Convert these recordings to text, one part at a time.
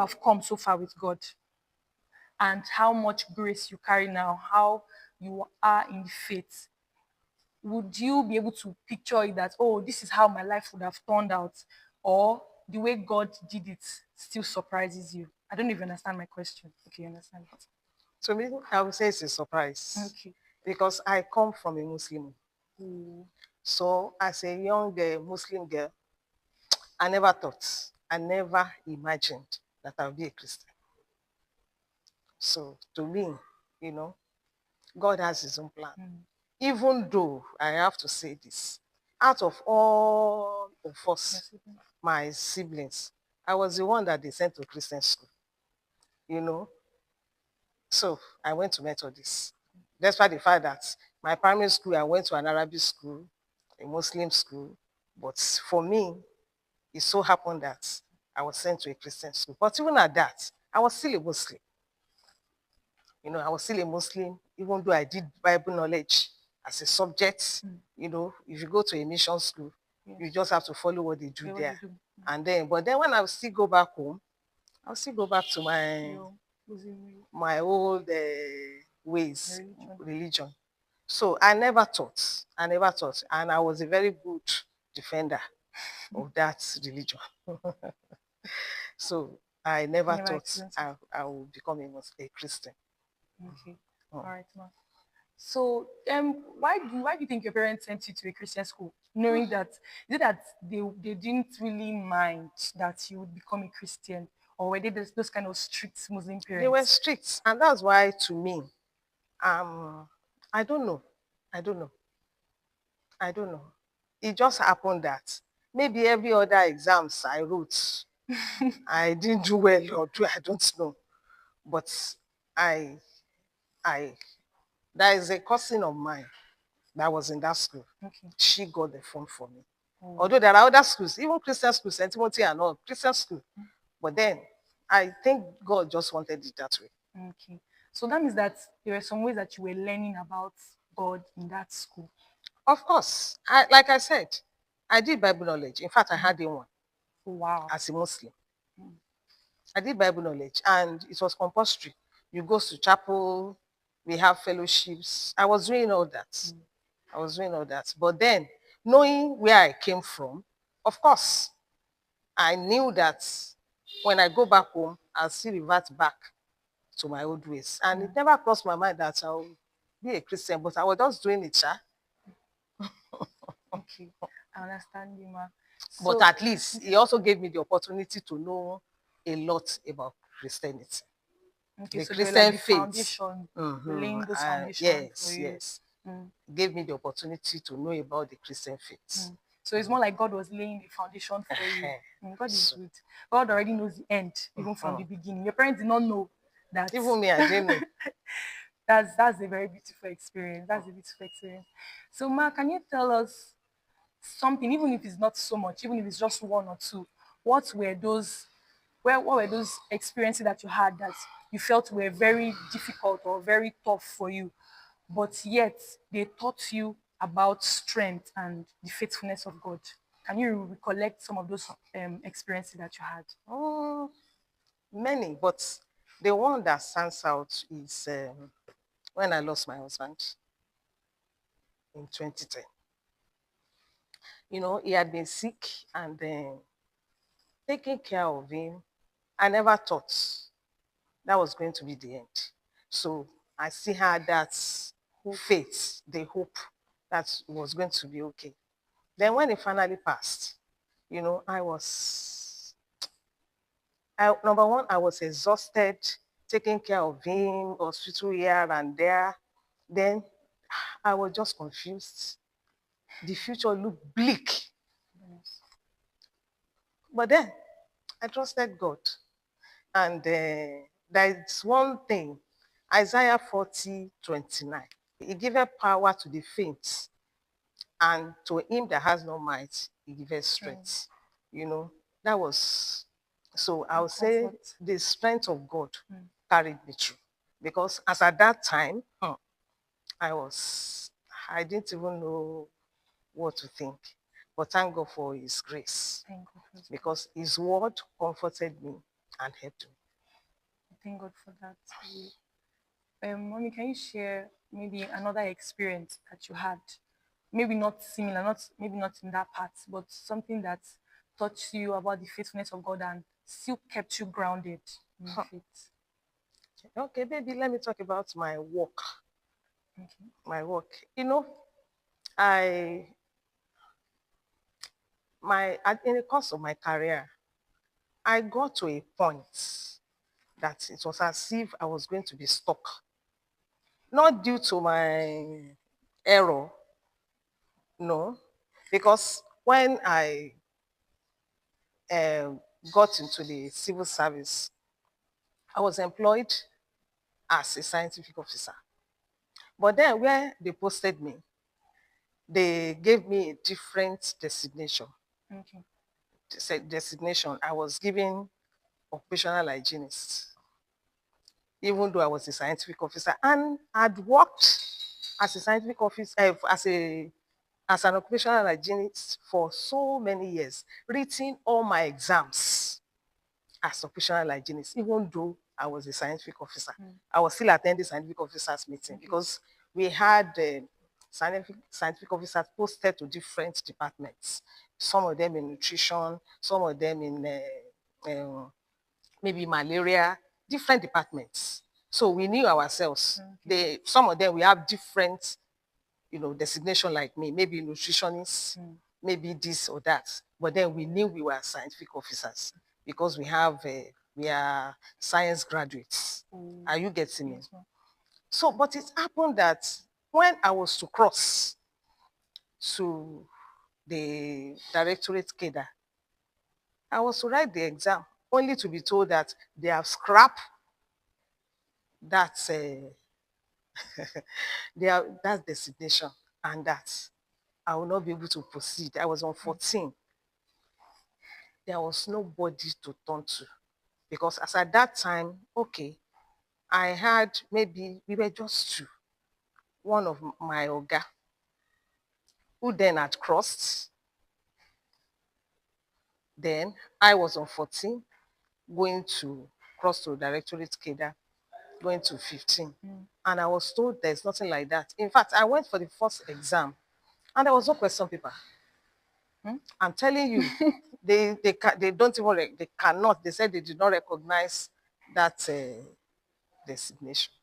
have come so far with God and how much grace you carry now, how you are in faith, would you be able to picture it that, oh, this is how my life would have turned out? Or the way God did it still surprises you? I don't even understand my question. Okay, you understand it. To me, I would say it's a surprise Okay. because I come from a Muslim. Mm. So as a young Muslim girl, I never thought, I never imagined that I would be a Christian. So to me, you know, God has his own plan. Mm. Even though I have to say this, out of all of us, Yes, okay. my siblings, I was the one that they sent to Christian school, you know. So I went to Methodist. Despite the fact that my primary school, I went to an Arabic school, a Muslim school. But for me, it so happened that I was sent to a Christian school. But even at that, I was still a Muslim. You know, I was still a Muslim, even though I did Bible knowledge as a subject. Mm. You know, if you go to a mission school, you Yes. just have to follow what they do Okay, what they there. do. And then, but then when I still go back home, I'll still go back to my Your Muslim my old ways, religion. religion. So I never thought, and I was a very good defender of that religion. So I You never never thought experienced it. I would become a Christian. Okay. Mm. All right, ma. So, why do you think your parents sent you to a Christian school, knowing that is it that they didn't really mind that you would become a Christian, or were they those kind of strict Muslim They were parents? strict, and that's why to me, I don't know, I don't know, I don't know. It just happened that maybe every other exams I wrote, I didn't do well or do I don't know, but I I there is a cousin of mine that was in that school. Okay. She got the phone for me. Oh, Although there are other schools, even Christian schools, St. Timothy and all, Christian school. But then I think God just wanted it that way. okay. So that means that there were some ways that you were learning about God in that school. Of course, like I said, I did Bible knowledge. In fact, I had a one Oh, wow. as a Muslim. I did Bible knowledge and it was compulsory. You go to chapel, we have fellowships. I was doing all that. I was doing all that. But then, knowing where I came from, of course, I knew that when I go back home, I'll still revert back to my old ways. And it never crossed my mind that I'll be a Christian, but I was just doing it, sha. Okay. I understand you, ma. But So, at least he also gave me the opportunity to know a lot about Christianity, okay, the so they were like Christian the faith. foundation, laying those foundations for Yes, you. yes. Mm. Gave me the opportunity to know about the Christian faith. So it's more like God was laying the foundation for you. God is So, good. God already knows the end, even from the beginning. Your parents did not know that. even me, I didn't know. That's a very beautiful experience. That's a beautiful experience. So, Ma, can you tell us something, even if it's not so much, even if it's just one or two? What were those? What were those experiences that you had that you felt were very difficult or very tough for you, but yet they taught you about strength and the faithfulness of God? Can you recollect some of those experiences that you had? Mm, many, but the one that stands out is when I lost my husband in 2010. You know, he had been sick and taking care of him. I never thought that was going to be the end. So I still had that faith, the hope that it was going to be okay. Then when it finally passed, you know, number one, I was exhausted, taking care of him, hospital here and there. Then I was just confused. The future looked bleak. Yes. But then I trusted God. And there's one thing, Isaiah 40:29. He giveth power to the faint, and to him that has no might, he giveth Strength strength. You know, that was, so I and would say comfort. the strength of God carried me through. Because as at that time, I was, I didn't even know what to think. But thank God for his grace Thank God for His grace. because his word comforted me and helped me. Thank God for that. Really. Mommy, can you share maybe another experience that you had? Maybe not similar, not maybe not in that part, but something that taught you about the faithfulness of God and still kept you grounded in your Huh. faith. Okay, baby, let me talk about my work. Okay. My work. I in the course of my career, I got to a point that it was as if I was going to be stuck. Not due to my error, no, because when I uh, got into the civil service, I was employed as a scientific officer. But then where they posted me, they gave me a different designation. Okay. Designation. I was given occupational hygienist, even though I was a scientific officer, and I'd worked as a scientific officer, as an occupational hygienist for so many years, written all my exams as occupational hygienist, even though I was a scientific officer. I was still attending scientific officers meeting Okay. because we had scientific officers posted to different departments. Some of them in nutrition, some of them in maybe malaria, different departments. So we knew ourselves. Okay. Some of them we have different, designation like me, maybe nutritionist, maybe this or that. But then we knew we were scientific officers because we are science graduates. Oh, Are you getting me? yes, ma'am. So, but it happened that when I was to cross to the directorate cadre, I was to write the exam only to be told that they have scrapped that that designation and that I will not be able to proceed. I was on 14. There was nobody to turn to because as at that time, okay, I had maybe we were just two. One of my oga who then had crossed. Then I was on 14, going to cross to directorate cadre, going to 15. And I was told there's nothing like that. In fact, I went for the first exam and there was no question paper. I'm telling you, they don't even they cannot. They said they did not recognize that designation.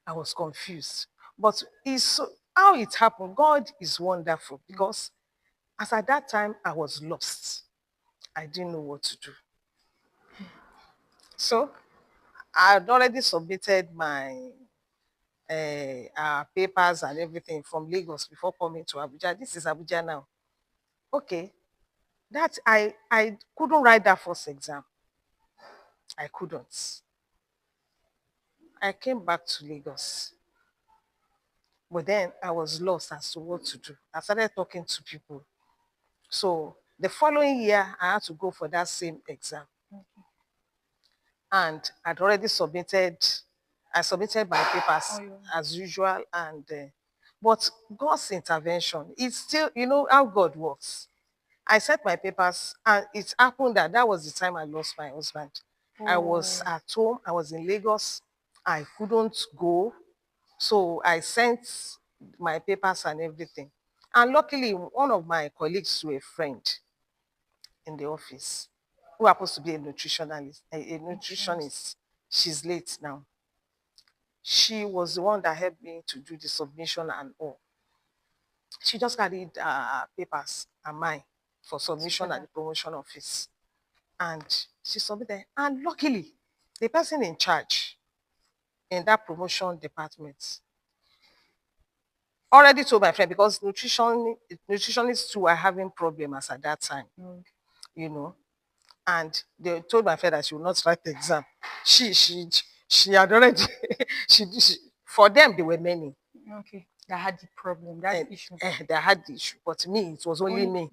I was confused, but it's how it happened. God is wonderful because as at that time I was lost. I didn't know what to do. So I had already submitted my papers and everything from Lagos before coming to Abuja. This is Abuja now. Okay, that I couldn't write that first exam. I couldn't. I came back to Lagos. But then I was lost as to what to do. I started talking to people. So the following year, I had to go for that same exam. And I submitted my Oh, papers yeah. as usual. But God's intervention, it's still, you know how God works. I sent my papers, and it happened that was the time I lost my husband. I was Oh, at home, I was in Lagos, I couldn't go. So I sent my papers and everything. And luckily, one of my colleagues to a friend in the office, who happens to be a nutritionalist, a insurance. nutritionist, she's late now. She was the one that helped me to do the submission and all. She just carried papers and mine for submission at Together. the promotion office. And she submitted. And luckily, the person in charge in that promotion department already told my friend because nutritionists too are having problems at that time, Okay. you know. And they told my friend that she would not write the exam. She she she had already she for them they were many Okay. That had the problem, that and the issue. they had the issue, but me it was only Only. me.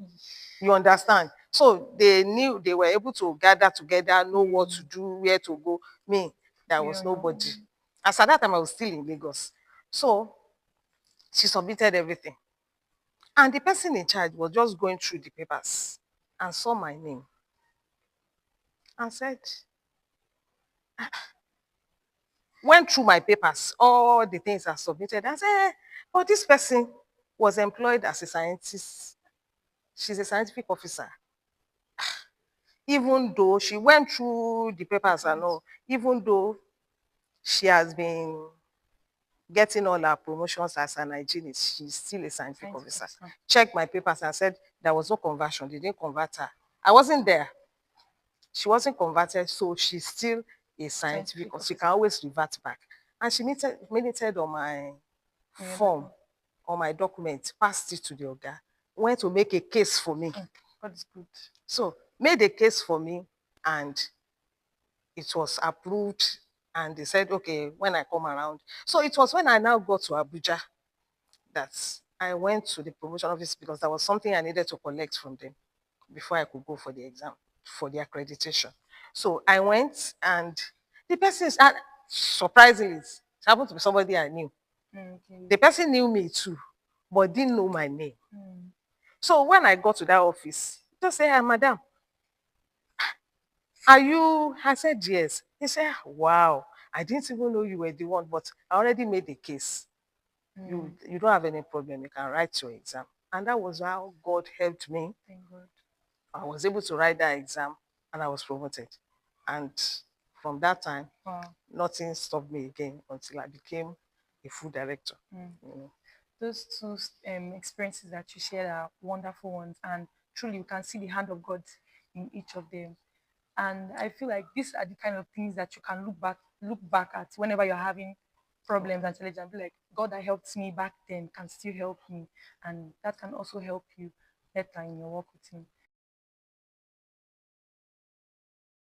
You understand? So they knew they were able to gather together, know what to Mm. do, where to go. Me, there You was don't know. nobody. As at that time, I was still in Lagos. So she submitted everything. And the person in charge was just going through the papers and saw my name. and said, went through my papers, all the things I submitted. I said, but this person was employed as a scientist. She's a scientific officer. Even though she went through the papers and all, even though she has been getting all her promotions as an hygienist, she's still a scientific Scientific officer. officer. Checked my papers and said there was no conversion. They didn't convert her. I wasn't there. She wasn't converted, so she's still a scientific Scientific officer. She officer. can always revert back. And she minuted on my Yeah, form, on my document, passed it to the Oga, went to make a case for me. God is good. So made a case for me, and it was approved. And they said, okay, when I come around. So it was when I now got to Abuja that I went to the promotion office because there was something I needed to collect from them before I could go for the exam, for the accreditation. So I went, and the person, surprisingly, it happened to be somebody I knew. Okay. The person knew me too, but didn't know my name. Mm. So when I got to that office, he just said, "Hi, madam, are you?" I said, "Yes." He said, "Wow, I didn't even know you were the one, but I already made the case. You don't have any problem. You can write your exam." And that was how God helped me. Thank God. I was able to write that exam, and I was promoted. And from that time, Wow. nothing stopped me again until I became a food director. You know. Those two experiences that you shared are wonderful ones, and truly, you can see the hand of God in each of them. And I feel like these are the kind of things that you can look back at whenever you're having problems and challenges, and be like, God that helped me back then can still help me, and that can also help you later in your work with Him.